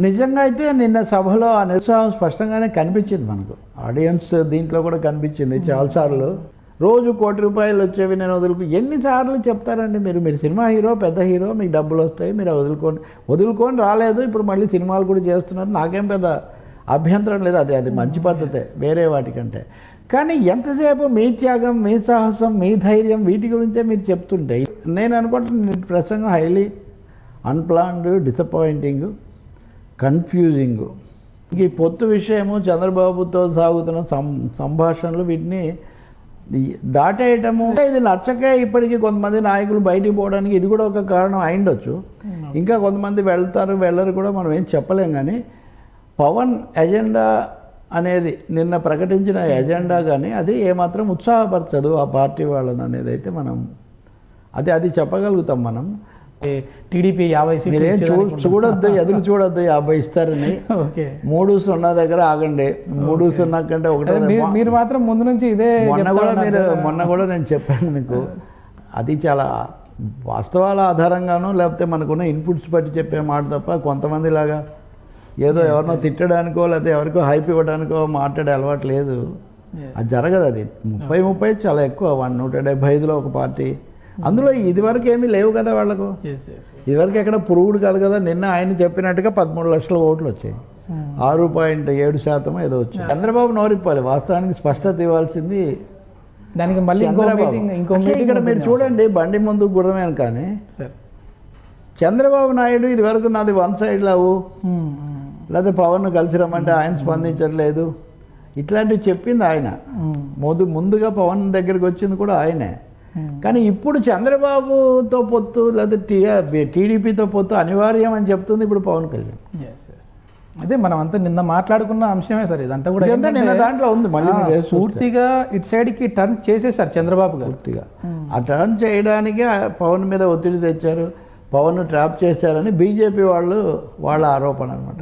నిజంగా అయితే నిన్న సభలో ఆ నిరుత్సాహం స్పష్టంగానే కనిపించింది మనకు. ఆడియన్స్ దీంట్లో కూడా కనిపించింది చాలాసార్లు. రోజు ₹1,00,00,000 వచ్చేవి నేను ఎన్నిసార్లు చెప్తారండి మీరు సినిమా హీరో, పెద్ద హీరో, మీకు డబ్బులు వస్తాయి, మీరు వదులుకొని రాలేదు, ఇప్పుడు మళ్ళీ సినిమాలు కూడా చేస్తున్నారు, నాకేం పెద్ద అభ్యంతరం లేదు, అది మంచి పద్ధతే వేరే వాటికంటే. కానీ ఎంతసేపు మీ త్యాగం, మీ సాహసం, మీ ధైర్యం, వీటి గురించే మీరు చెప్తుంటే నేను అనుకుంటున్నాను ప్రసంగం హైలీ అన్ప్లాన్డ్, డిసప్పాయింటింగ్, కన్ఫ్యూజింగ్. ఈ పొత్తు విషయము, చంద్రబాబుతో సాగుతున్న సంభాషణలు, వీటిని దాటేయటము, ఇది నచ్చకే ఇప్పటికీ కొంతమంది నాయకులు బయటికి పోవడానికి ఇది కూడా ఒక కారణం అయిండొచ్చు. ఇంకా కొంతమంది వెళ్తారు వెళ్ళరు కూడా మనం ఏం చెప్పలేం. కానీ పవన్ ఎజెండా అనేది నిన్న ప్రకటించిన ఎజెండా కానీ అది ఏమాత్రం ఉత్సాహపరచదు ఆ పార్టీ వాళ్ళని అనేది అయితే మనం అది చెప్పగలుగుతాం. మనం టీడీపీ 50 సీట్లు చూడొద్దు, ఎదురు చూడొద్దు 50 ఇస్తారని. 3-0 దగ్గర ఆగండి. 3-0 కంటే ఒకటే. మీరు మాత్రం ముందు నుంచి ఇదే మొన్న కూడా నేను చెప్పాను మీకు. అది చాలా వాస్తవాల ఆధారంగానో లేకపోతే మనకున్న ఇన్పుట్స్ బట్టి చెప్పే మాట తప్ప కొంతమంది లాగా ఏదో ఎవరినో తిట్టడానికో లేకపోతే ఎవరికో హైప్ ఇవ్వడానికో మాట్లాడే అలవాటు లేదు. అది జరగదు. అది 30 చాలా ఎక్కువ. 175లో ఒక పార్టీ, అందులో ఇదివరకు ఏమీ లేవు కదా వాళ్ళకు. ఇదివరకు ఎక్కడ పురుగుడు కాదు కదా. నిన్న ఆయన చెప్పినట్టుగా 13 లక్షల ఓట్లు వచ్చాయి, 6.7% ఏదో వచ్చాయి. చంద్రబాబు నోరిప్పాలి, వాస్తవానికి స్పష్టత ఇవ్వాల్సింది దానికి. మళ్ళీ ఇక్కడ మీరు చూడండి, బండి ముందు గుర్రమేను. కానీ చంద్రబాబు నాయుడు ఇదివరకు నాది వన్ సైడ్ లవ్, లేకపోతే పవన్ను కలిసి రమ్మంటే ఆయన స్పందించట్లేదు, ఇట్లాంటివి చెప్పింది ఆయన. ముందుగా పవన్ దగ్గరికి వచ్చింది కూడా ఆయనే. కానీ ఇప్పుడు చంద్రబాబుతో పొత్తు లేకపోతే టీడీపీతో పొత్తు అనివార్యం అని చెప్తుంది ఇప్పుడు పవన్ కళ్యాణ్. అదే మనం అంతా నిన్న మాట్లాడుకున్న అంశమే సార్. ఇదంతా కూడా నిన్న దాంట్లో ఉంది. మళ్ళీ పూర్తిగా ఇటు సైడ్కి టర్న్ చేసేసారు చంద్రబాబు గారు. పూర్తిగా ఆ టర్న్ చేయడానికి పవన్ మీద ఒత్తిడి తెచ్చారు, పవన్ ట్రాప్ చేశారని బీజేపీ వాళ్ళ ఆరోపణ అనమాట.